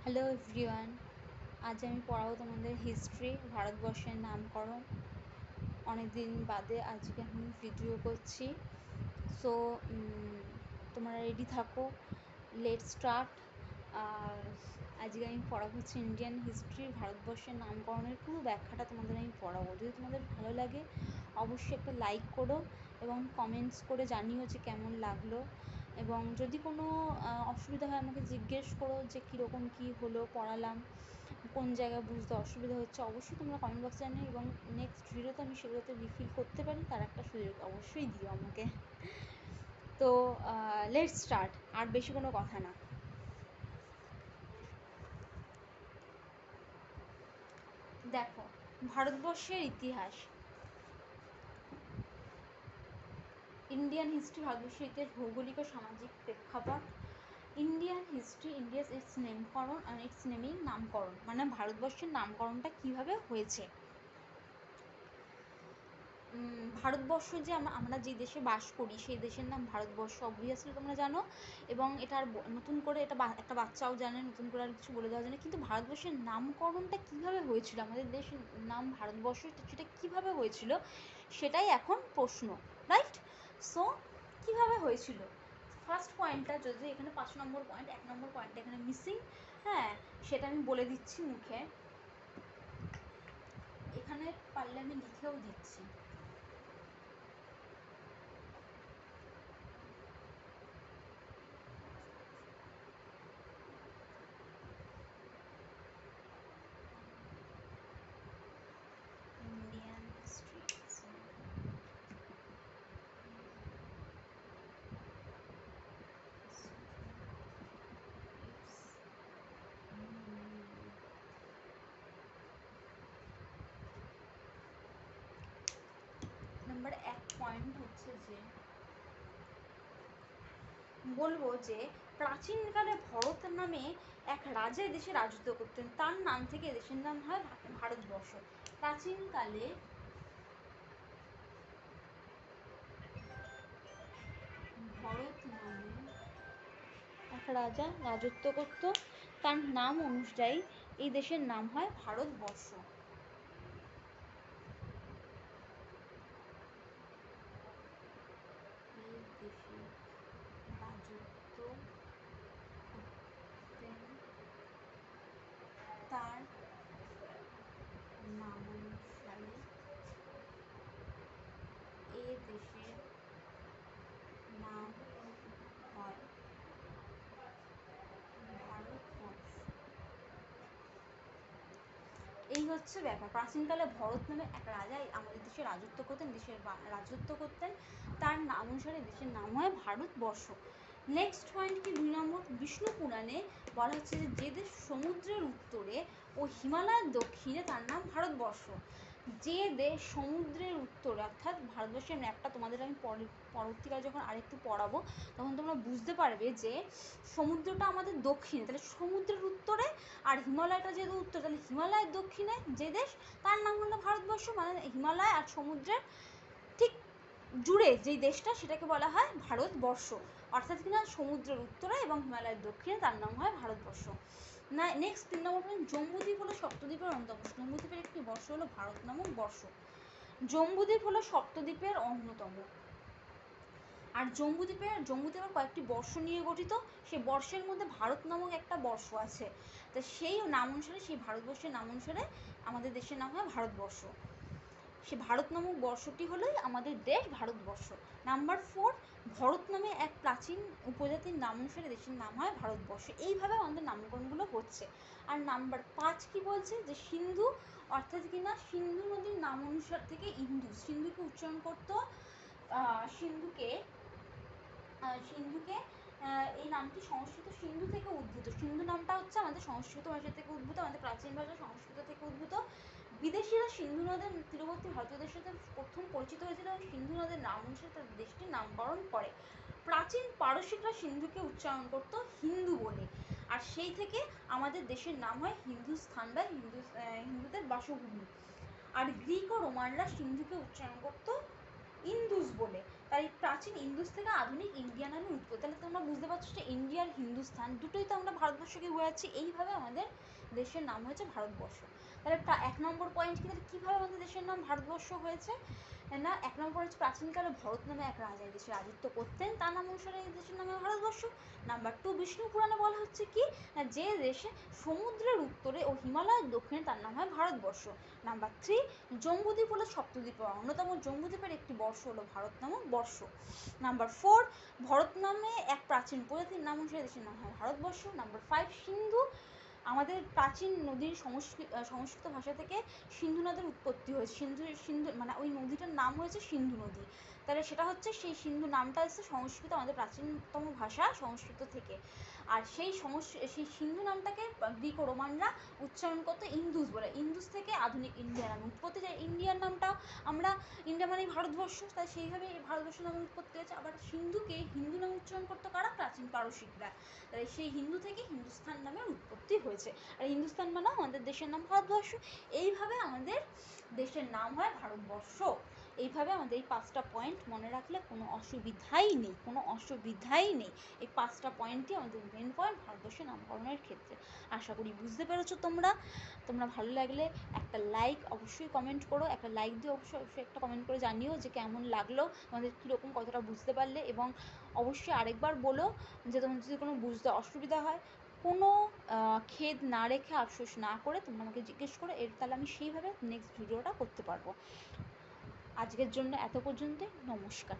Hello everyone, আজ আমি পড়াবো তোমাদের হিস্ট্রি, ভারতবর্ষের নামকরণ। অনেক দিন বাদে আজকে আমি ভিডিও করছি। সো তোমরা রেডি থাকো, লেট স্টার্ট। আর আজকে আমি পড়াবো হচ্ছে ইন্ডিয়ান হিস্ট্রি, ভারতবর্ষের নামকরণের পুরো ব্যাখ্যাটা তোমাদের আমি পড়াবো। যদি তোমাদের ভালো লাগে অবশ্যই একটা লাইক করো এবং কমেন্টস করে জানিও যে কেমন লাগলো। এবং যদি কোনো অসুবিধা হয় আমাকে জিজ্ঞেস করো যে কীরকম কী হলো, পড়ালাম, কোন জায়গায় বুঝতে অসুবিধা হচ্ছে, অবশ্যই তোমরা কমেন্ট বক্সে জানিও। এবং নেক্সট ভিডিওতে আমি সেগুলোতে রিফিল করতে পারি তার একটা সুযোগ অবশ্যই দিও আমাকে। তো লেটস স্টার্ট, আর বেশি কোনো কথা না। দেখো, ভারতবর্ষের ইতিহাস, ইন্ডিয়ান হিস্ট্রি, ভারতবর্ষের ইতিহাস, ভৌগোলিক ও সামাজিক প্রেক্ষাপট। ইন্ডিয়ান হিস্ট্রি, ইন্ডিয়াস ইটস নেমকরণ অ্যান্ড ইটস নেমিং, নামকরণ মানে ভারতবর্ষের নামকরণটা কিভাবে হয়েছে। ভারতবর্ষ যে আমরা যে দেশে বাস করি সেই দেশের নাম ভারতবর্ষ, অবভিয়াসলি তোমরা জানো। এবং এটা আর নতুন করে একটা বাচ্চাও জানে, নতুন করে আর কিছু বলে দেওয়া জানে। কিন্তু ভারতবর্ষের নামকরণটা কিভাবে হয়েছিল, আমাদের দেশের নাম ভারতবর্ষ সেটা কিভাবে হয়েছিল সেটাই এখন প্রশ্ন, রাইট? সো কিভাবে হয়েছিল, ফার্স্ট পয়েন্টটা, যদি এখানে 5 নম্বর পয়েন্ট, 1 নম্বর পয়েন্টটা এখানে মিসিং, হ্যাঁ সেটা আমি বলে দিচ্ছি মুখে, এখানে পারলে আমি লিখেও দিচ্ছি। Indian history. নাম্বার 1 পয়েন্ট হচ্ছে যে বলবো যে প্রাচীনকালে ভরত নামে এক রাজা দেশে রাজত্ব করতেন, তার নাম থেকে দেশের নাম হয় ভারতবর্ষ। প্রাচীনকালে ভরত নামে এক রাজা রাজত্ব করত, তার নাম অনুযায়ী এই দেশের নাম হয় ভারতবর্ষ। এই দেশে রাজত্ব করতেন, তার নামানুসারে এ দেশের নাম হয় ভারতবর্ষ। এই হচ্ছে ব্যাপার। প্রাচীনকালে ভরত নামে এক রাজা আমাদের দেশে রাজত্ব করতেন, রাজত্ব করতেন, তার নাম অনুসারে দেশের নাম হয় ভারতবর্ষ। নেক্সট পয়েন্ট কি, 2 নম্বর, বিষ্ণু পুরাণে বলা হচ্ছে যে দেশ সমুদ্রের উত্তরে ও হিমালয়ের দক্ষিণে তার নাম ভারতবর্ষ। যে দেশ সমুদ্রের উত্তরে, অর্থাৎ ভারতবর্ষের ম্যাপটা তোমাদের আমি পরবর্তীকালে যখন আরেকটু পড়াবো তখন তোমরা বুঝতে পারবে যে সমুদ্রটা আমাদের দক্ষিণে, তাহলে সমুদ্রের উত্তরে, আর হিমালয়টা যেহেতু উত্তর, তাহলে হিমালয়ের দক্ষিণে যে দেশ তার নাম হলো ভারতবর্ষ। মানে হিমালয় আর সমুদ্রের ঠিক জুড়ে যেই দেশটা সেটাকে বলা হয় ভারতবর্ষ, অর্থাৎ কিনা সমুদ্রের উত্তরে এবং হিমালয়ের দক্ষিণে তার নাম হয় ভারতবর্ষ। না, নেক্সট 3 নম্বর পয়েন্ট, জম্বুদ্বীপ হলো সপ্তদ্বীপের অন্যতম। জম্বুদ্বীপের একটি বর্ষ হলো ভারত নামক বর্ষ। জম্বুদ্বীপ হলো সপ্তদ্বীপের অন্যতম। আর জম্বুদ্বীপের কয়েকটি বর্ষ নিয়ে গঠিত, সেই বর্ষের মধ্যে ভারত নামক একটা বর্ষ আছে। তো সেই নাম অনুসারে, সেই ভারতবর্ষের নাম অনুসারে আমাদের দেশের নাম হয় ভারতবর্ষ। সে ভারত নামক বর্ষটি হলোই আমাদের দেশ ভারতবর্ষ। নাম্বার 4, ভরত নামে এক প্রাচীন উপজাতির নাম অনুসারে দেশের নাম হয় ভারতবর্ষ। এইভাবে আমাদের নামকরণগুলো হচ্ছে। আর নাম্বার 5 কি বলছে, যে সিন্ধু, অর্থাৎ কিনা সিন্ধু নদীর নাম অনুসার থেকে সিন্ধুকে উচ্চারণ করতো, সিন্ধুকে এই নামটি সংস্কৃত সিন্ধু থেকে উদ্ভূত। সিন্ধু নামটা হচ্ছে আমাদের সংস্কৃত ভাষা থেকে উদ্ভূত, আমাদের প্রাচীন ভাষা সংস্কৃত থেকে উদ্ভূত। বিদেশিরা সিন্ধু নদের তীরবর্তী ভারতীয়দের সাথে প্রথম পরিচিত হয়েছিল এবং সিন্ধু নদের নাম অনুসারে তাদের দেশটির নামকরণ করে। প্রাচীন পারসিকরা সিন্ধুকে উচ্চারণ করত হিন্দু বলে, আর সেই থেকে আমাদের দেশের নাম হয় হিন্দুস্থান বা হিন্দুদের বাসভূমি। আর গ্রিক ও রোমানরা সিন্ধুকে উচ্চারণ করত ইন্দুস বলে। তাই প্রাচীন ইন্দুস থেকে আধুনিক ইন্ডিয়া নামে উৎপত্তি। তাহলে তোমরা বুঝতে পারছো যে ইন্ডিয়া আর হিন্দুস্তান দুটোই তো আমরা ভারতবর্ষকে বোঝাচ্ছি। এইভাবে আমাদের দেশের নাম হয়েছে ভারতবর্ষ। তাহলে 1 নম্বর পয়েন্ট কি, তাহলে কীভাবে আমাদের দেশের নাম ভারতবর্ষ হয়েছে না, 1 নম্বর হচ্ছে প্রাচীনকালে ভরত নামে এক রাজা এই দেশে রাজত্ব করতেন, তার নাম অনুসারে এই দেশের নামে ভারতবর্ষ। নাম্বার 2, বিষ্ণু পুরাণে বলা হচ্ছে কি না, যে দেশে সমুদ্রের উত্তরে ও হিমালয়ের দক্ষিণে তার নাম হয় ভারতবর্ষ। নাম্বার 3, জম্বুদ্বীপ হলো সপ্তদ্বীপের অন্যতম, জম্বুদ্বীপের একটি বর্ষ হলো ভারত নামক বর্ষ। নাম্বার 4, ভরত নামে এক প্রাচীন প্রজাতির নাম অনুসারে দেশের নাম হয় ভারতবর্ষ। নাম্বার 5, সিন্ধু আমাদের প্রাচীন নদীর সংস্কৃত ভাষা থেকে সিন্ধু নদের উৎপত্তি হয়েছে। সিন্ধু মানে ওই নদীটার নাম হয়েছে সিন্ধু নদী। তাহলে সেটা হচ্ছে সেই সিন্ধু নামটা এসেছে সংস্কৃত, আমাদের প্রাচীনতম ভাষা সংস্কৃত থেকে। আর সেই সিন্ধু নামটাকে গ্রিক ও রোমানরা উচ্চারণ করতো ইন্দুস বলে। ইন্দুস থেকে আধুনিক ইন্ডিয়া নামে উৎপত্তি। যায় ইন্ডিয়ার নামটা আমরা, ইন্ডিয়া মানে ভারতবর্ষ, তাই সেইভাবে ভারতবর্ষ নামে উৎপত্তি হয়েছে। আবার সিন্ধুকে হিন্দু নামে উচ্চারণ করতো কারা, প্রাচীন পারসিকরা। তাই সেই হিন্দু থেকে হিন্দুস্তান নামের উৎপত্তি হয়েছে। আর হিন্দুস্তান মানে আমাদের দেশের নাম ভারতবর্ষ। এইভাবে আমাদের দেশের নাম হয় ভারতবর্ষ। এইভাবে আমাদের এই 5টা পয়েন্ট মনে রাখলে কোনো অসুবিধাই নেই, কোনো অসুবিধাই নেই। এই 5টা পয়েন্টই আমাদের মেন পয়েন্ট ভারতবর্ষের নামকরণের ক্ষেত্রে। আশা করি বুঝতে পেরেছো তোমরা। ভালো লাগলে একটা লাইক অবশ্যই কমেন্ট করো, একটা লাইক দিয়ে অবশ্যই একটা কমেন্ট করে জানিও যে কেমন লাগলো, তোমাদের কীরকম কতটা বুঝতে পারলে। এবং অবশ্যই আরেকবার বলো যে তোমাদের যদি কোনো বুঝতে অসুবিধা হয়, কোনো খেদ না রেখে, আফসোস না করে তোমরা আমাকে জিজ্ঞেস করো, তাহলে আমি সেইভাবে নেক্সট ভিডিওটা করতে পারবো। আজকের জন্য এত পর্যন্তই, নমস্কার।